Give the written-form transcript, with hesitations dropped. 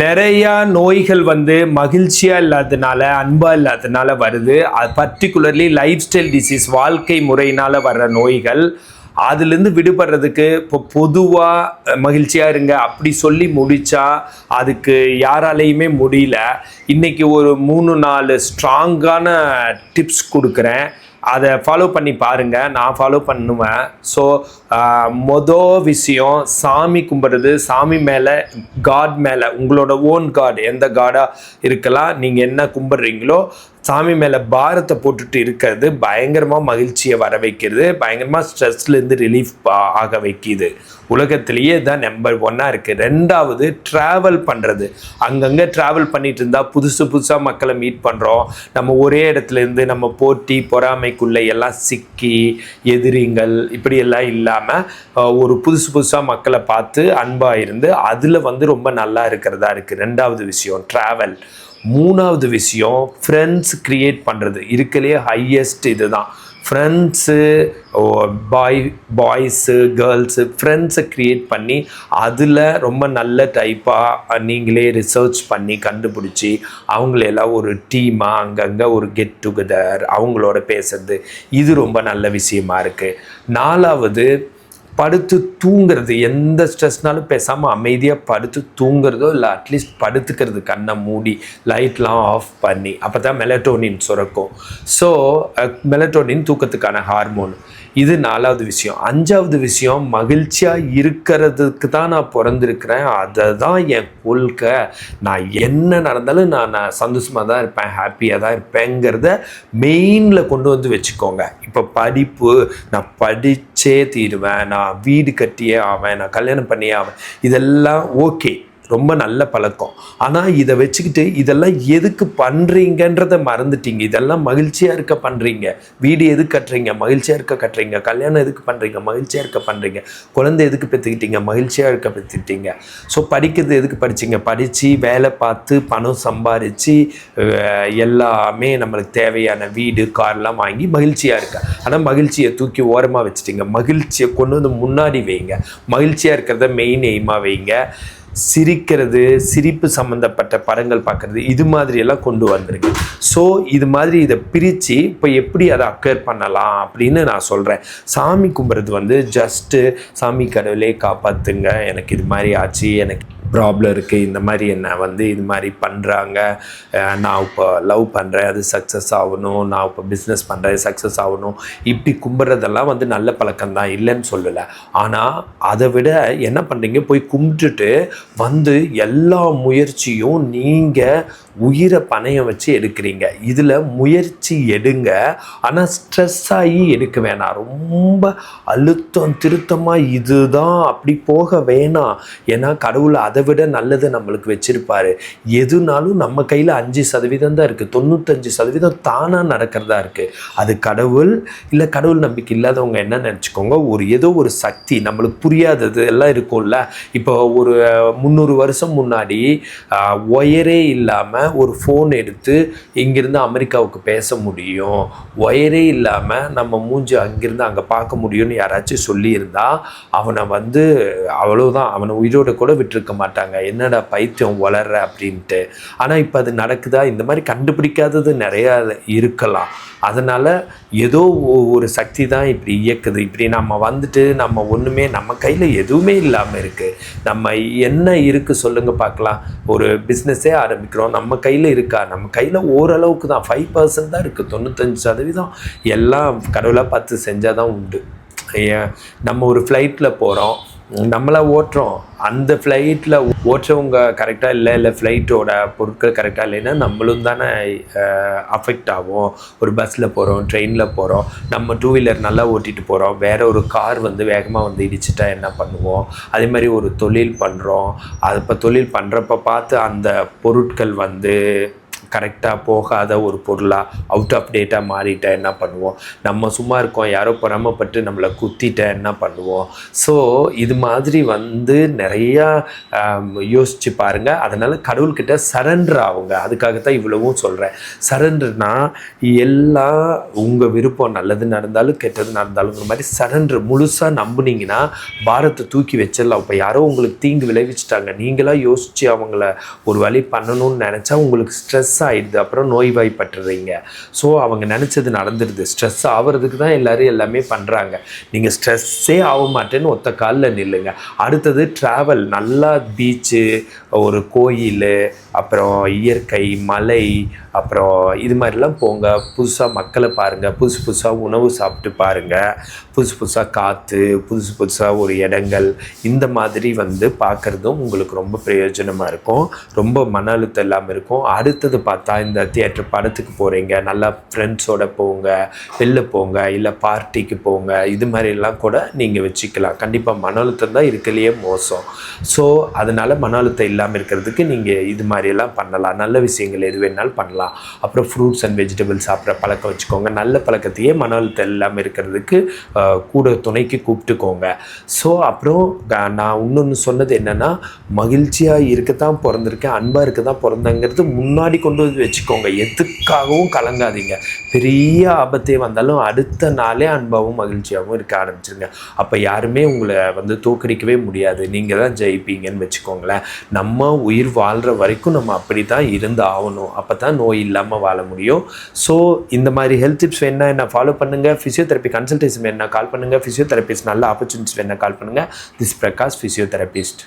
நிறையா நோய்கள் வந்து மகிழ்ச்சியாக இல்லாததுனால அன்பாக இல்லாததுனால வருது. அது பர்டிகுலர்லி லைஃப் ஸ்டைல் டிசீஸ், வாழ்க்கை முறையினால் வர்ற நோய்கள். அதுலேருந்து விடுபடுறதுக்கு இப்போ பொதுவாக மகிழ்ச்சியாக இருங்க அப்படி சொல்லி முடித்தா அதுக்கு யாராலையுமே முடியல. இன்றைக்கி ஒரு 3-4 ஸ்ட்ராங்கான டிப்ஸ் கொடுக்குறேன். அதை ஃபாலோ பண்ணி பாருங்கள். நான் ஃபாலோ பண்ணுவேன். ஸோ விஷயம் சாமி கும்பிட்றது. சாமி மேலே, காட் மேலே, உங்களோட ஓன் காட் எந்த காடாக இருக்கலாம், நீங்கள் என்ன கும்பிட்றீங்களோ சாமி மேலே பாரத்தை போட்டுட்டு இருக்கிறது பயங்கரமாக மகிழ்ச்சியை வர வைக்கிறது, பயங்கரமாக ஸ்ட்ரெஸ்லேருந்து ரிலீஃப் ஆக வைக்கிது. உலகத்திலேயே தான் நம்பர் 1 இருக்குது. 2வது ட்ராவல் பண்ணுறது. அங்கங்கே ட்ராவல் பண்ணிட்டு இருந்தால் புதுசாக மக்களை மீட் பண்ணுறோம். நம்ம ஒரே இடத்துலேருந்து நம்ம போட்டி பொறாமைக்குள்ளே எல்லாம் சிக்கி எதிரிங்கள் இப்படியெல்லாம் இல்லாமல் ஒரு புதுசாக மக்களை பார்த்து அன்பாக இருந்து அதில் வந்து ரொம்ப நல்லா இருக்கிறதா இருக்குது. 2வது விஷயம் ட்ராவல். 3வது விஷயம் ஃப்ரெண்ட்ஸ் க்ரியேட் பண்ணுறது. இருக்கலையே ஹையஸ்ட் இது தான். ஃப்ரெண்ட்ஸு, பாய்ஸு, கேர்ள்ஸு ஃப்ரெண்ட்ஸை க்ரியேட் பண்ணி அதில் ரொம்ப நல்ல டைப்பாக நீங்களே ரிசர்ச் பண்ணி கண்டுபிடிச்சி அவங்களெல்லாம் ஒரு டீமாக அங்கங்கே ஒரு கெட் டுகெதர் அவங்களோட பேசுறது, இது ரொம்ப நல்ல விஷயமா இருக்குது. 4வது படுத்து தூங்குறது. எந்த ஸ்ட்ரெஸ்னாலும் பேசாமல் அமைதியாக படுத்து தூங்குறதோ இல்லை அட்லீஸ்ட் படுத்துக்கிறது, கண்ணை மூடி லைட்லாம் ஆஃப் பண்ணி. அப்போ தான் மெலட்டோனின் சுரக்கும். ஸோ மெலட்டோனின் தூக்கத்துக்கான ஹார்மோன். இது 4வது விஷயம். 5வது விஷயம் மகிழ்ச்சியாக இருக்கிறதுக்கு தான் நான் பிறந்திருக்கிறேன், அதை தான் என் கொள்கை. நான் என்ன நடந்தாலும் நான் சந்தோஷமாக தான் இருப்பேன், ஹாப்பியாக தான் இருப்பேங்கிறத மெயினில் கொண்டு வந்து வச்சுக்கோங்க. இப்போ படிப்பு, நான் படித்தே தீருவேன், நான் வீடு கட்டியே ஆவேன், நான் கல்யாணம் பண்ணியே ஆவேன், இதெல்லாம் ஓகே, ரொம்ப நல்ல பழக்கம். ஆனால் இதை வச்சுக்கிட்டு இதெல்லாம் எதுக்கு பண்ணுறீங்கன்றதை மறந்துட்டீங்க. இதெல்லாம் மகிழ்ச்சியாக இருக்க பண்ணுறீங்க. வீடு எதுக்கு கட்டுறீங்க? மகிழ்ச்சியாக இருக்க கட்டுறீங்க. கல்யாணம் எதுக்கு பண்ணுறீங்க? மகிழ்ச்சியாக இருக்க பண்ணுறீங்க. குழந்தை எதுக்கு பெற்றுக்கிட்டீங்க? மகிழ்ச்சியாக இருக்க பெற்றுக்கிட்டீங்க. ஸோ படிக்கிறது எதுக்கு படிச்சிங்க? படித்து வேலை பார்த்து பணம் சம்பாதிச்சு எல்லாமே நம்மளுக்கு தேவையான வீடு கார்லாம் வாங்கி மகிழ்ச்சியாக இருக்க. ஆனால் மகிழ்ச்சியை தூக்கி ஓரமாக வச்சுட்டீங்க. மகிழ்ச்சியை கொண்டு வந்து முன்னாடி வைங்க. மகிழ்ச்சியாக இருக்கிறத மெயின் எய்மாக வைங்க. சிரிக்கிறது, சிரிப்பு சம்மந்தப்பட்ட படங்கள் பார்க்குறது, இது மாதிரியெல்லாம் கொண்டு வந்துருங்க. ஸோ இது மாதிரி இதை பிரித்து இப்போ எப்படி அதை அக்வேர் பண்ணலாம் அப்படின்னு நான் சொல்கிறேன். சாமி கும்பிட்றது வந்து ஜஸ்ட்டு சாமி கடவுளே காப்பாற்றுங்க, எனக்கு இது மாதிரி ஆச்சு, எனக்கு ப்ராப்ளம் இருக்குது, இந்த மாதிரி என்னை வந்து இது மாதிரி பண்ணுறாங்க, நான் இப்போ லவ் பண்ணுறேன் அது சக்ஸஸ் ஆகணும், நான் இப்போ பிஸ்னஸ் பண்ணுறேன் சக்ஸஸ் ஆகணும், இப்படி கும்பிட்றதெல்லாம் வந்து நல்ல பழக்கம்தான், இல்லைன்னு சொல்லலை. ஆனால் அதை விட என்ன பண்ணுறீங்க, போய் கும்பிட்டுட்டு வந்து எல்லா முயற்சியும் நீங்கள் உயிரை பணையம் வச்சு எடுக்கிறீங்க. இதில் முயற்சி எடுங்க, ஆனால் ஸ்ட்ரெஸ் ஆகி எடுக்க வேணாம். ரொம்ப அழுத்தம் திருத்தமாக இதுதான் அப்படி போக வேணாம். ஏன்னா கடவுள் அதை விட நல்லது நம்மளுக்கு வச்சிருப்பாரு. எதுனாலும் நம்ம கையில் 5% தான் இருக்குது, 95% தானாக நடக்கிறதா இருக்குது. அது கடவுள் இல்லை, கடவுள் நம்பிக்கை இல்லாதவங்க என்ன நினச்சிக்கோங்க, ஒரு ஏதோ ஒரு சக்தி நம்மளுக்கு புரியாதது எல்லாம் இருக்கும்ல. இப்போ ஒரு 300 வருஷம் முன்னாடி ஒயரே இல்லாமல் ஒரு ஃபோன் எடுத்து இங்கிருந்து அமெரிக்காவுக்கு பேச முடியும், ஒயரே இல்லாமல் நம்ம மூஞ்சி அங்கிருந்து அங்கே பார்க்க முடியும்னு யாராச்சும் சொல்லியிருந்தா அவனை வந்து அவ்வளோதான், அவனை உயிரோட கூட விட்டுருக்க மாட்டாங்க. என்னடா பைத்தியம் வளர்ற அப்படின்ட்டு. ஆனால் இப்போ அது நடக்குதா? இந்த மாதிரி கண்டுபிடிக்காதது நிறையா இருக்கலாம். அதனால் ஏதோ ஒரு சக்தி தான் இப்படி இயக்குது. இப்படி நம்ம வந்துட்டு நம்ம ஒன்றுமே நம்ம கையில் எதுவுமே இல்லாமல் இருக்குது. நம்ம என்ன இருக்குது சொல்லுங்கள் பார்க்கலாம். ஒரு பிஸ்னஸே ஆரம்பிக்கிறோம், நம்ம கையில் இருக்கா? நம்ம கையில் ஓரளவுக்கு தான், 5% தான் இருக்குது. 95% எல்லாம் கடவுளாக பார்த்து செஞ்சால் தான் உண்டு. நம்ம ஒரு ஃப்ளைட்டில் போகிறோம், நம்மளாக ஓட்டுறோம், அந்த ஃப்ளைட்டில் ஓட்டுறவங்க கரெக்டாக இல்லை ஃப்ளைட்டோட பொருட்கள் கரெக்டாக இல்லைன்னா நம்மளும் தானே அஃபெக்ட் ஆகும். ஒரு பஸ்ஸில் போகிறோம், ட்ரெயினில் போகிறோம், நம்ம 2 வீலர் நல்லா ஓட்டிகிட்டு போகிறோம், வேறு ஒரு கார் வந்து வேகமாக வந்து இடிச்சிட்டா என்ன பண்ணுவோம்? அதே மாதிரி ஒரு தொழில் பண்ணுறோம், அது இப்போ தொழில் பண்ணுறப்ப பார்த்து அந்த பொருட்கள் வந்து கரெக்டாக போகாத ஒரு பொருளாக அவுட் ஆஃப் டேட்டாக மாறிட்டா என்ன பண்ணுவோம்? நம்ம சும்மா இருக்கோம், யாரோ பொறாமப்பட்டு நம்மளை குத்திட்டா என்ன பண்ணுவோம்? ஸோ இது மாதிரி வந்து நிறையா யோசித்து பாருங்கள். அதனால் கடவுள்கிட்ட சரண்டர் ஆகுங்க. அதுக்காகத்தான் இவ்வளவும் சொல்கிறேன். சரண்டர்னா எல்லாம் உங்கள் விருப்பம், நல்லது நடந்தாலும் கெட்டது நடந்தாலுங்கிற மாதிரி சரண்டர் முழுசாக நம்புனீங்கன்னா பாரத்தை தூக்கி வச்சிடலாம். இப்போ யாரோ உங்களுக்கு தீங்கு விளைவிச்சிட்டாங்க, நீங்களாக யோசித்து அவங்கள ஒரு வழி பண்ணணும்னு நினச்சா உங்களுக்கு ஸ்ட்ரெஸ் ஆகிடுது, அப்புறம் நோய்வாய்ப்பட்டுறீங்க. ஸோ அவங்க நினச்சது நடந்துடுது. ஸ்ட்ரெஸ் ஆகிறதுக்கு தான் எல்லோரும் எல்லாமே பண்ணுறாங்க. நீங்கள் ஸ்ட்ரெஸ்ஸே ஆக மாட்டேன்னு ஒத்த காலில் நில்லுங்க. அடுத்தது ட்ராவல், நல்லா பீச்சு, ஒரு கோயில், அப்புறம் இயற்கை, மலை, அப்புறம் இது மாதிரிலாம் போங்க. புதுசாக மக்களை பாருங்கள், புதுசு புதுசாக உணவு சாப்பிட்டு பாருங்கள், புதுசு புதுசாக காற்று, புதுசு புதுசாக ஒரு இடங்கள், இந்த மாதிரி வந்து பார்க்குறதும் உங்களுக்கு ரொம்ப பிரயோஜனமாக இருக்கும். ரொம்ப மன அழுத்தம் இல்லாமல் இருக்கும். அடுத்தது பார்த்தா இந்த தியேட்டர் படத்துக்கு போகிறீங்க, நல்லா ஃப்ரெண்ட்ஸோடு போங்க, வெளில போங்க, இல்லை பார்ட்டிக்கு போங்க. இது மாதிரிலாம் கூட நீங்கள் வச்சுக்கலாம். கண்டிப்பாக மன அழுத்தம் தான் இருக்கலையே மோசம். ஸோ அதனால் மன அழுத்தம் இல்லாமல் இருக்கிறதுக்கு நீங்கள் இது மாதிரியெல்லாம் பண்ணலாம். நல்ல விஷயங்கள் எது வேணாலும் பண்ணலாம். அப்புறம் ஃப்ரூட்ஸ் அண்ட் வெஜிடபிள்ஸ் சாப்பிட்ற பழக்கம் வச்சுக்கோங்க. நல்ல பழக்கத்தையே மன அழுத்தம் இல்லாமல் இருக்கிறதுக்கு கூட துணைக்கு கூப்பிட்டுக்கோங்க. ஸோ அப்புறம் நான் இன்னொன்று சொன்னது என்னென்னா, மகிழ்ச்சியாக இருக்கத்தான் பிறந்திருக்கேன், அன்பாக இருக்க தான் பிறந்தங்கிறது முன்னாடி கொண்டு வந்து வச்சுக்கோங்க. எதுக்காகவும் கலங்காதீங்க. பெரிய ஆபத்தே வந்தாலும் அடுத்த நாளே அன்பாகவும் மகிழ்ச்சியாகவும் இருக்க ஆரம்பிச்சிருங்க. அப்போ யாருமே உங்களை வந்து தோற்கடிக்கவே முடியாது. நீங்கள் தான் ஜெயிப்பீங்கன்னு வச்சுக்கோங்களேன். நம்ம உயிர் வாழ்கிற வரைக்கும் நம்ம அப்படி தான் இருந்து ஆகணும். அப்போ தான் நோய் இல்லாமல் வாழ முடியும். ஸோ இந்த மாதிரி ஹெல்த் டிப்ஸ் வேணா என்ன ஃபாலோ பண்ணுங்கள். ஃபிசியோதெரப்பி கன்சல்டேஷன் வேணா கால் பண்ணுங்கள். ஃபிசியோதெரபிஸ்ட் நல்ல ஆப்பர்ச்சுனிட்டிஸ் வேணா கால் பண்ணுங்கள். This Prakash physiotherapist.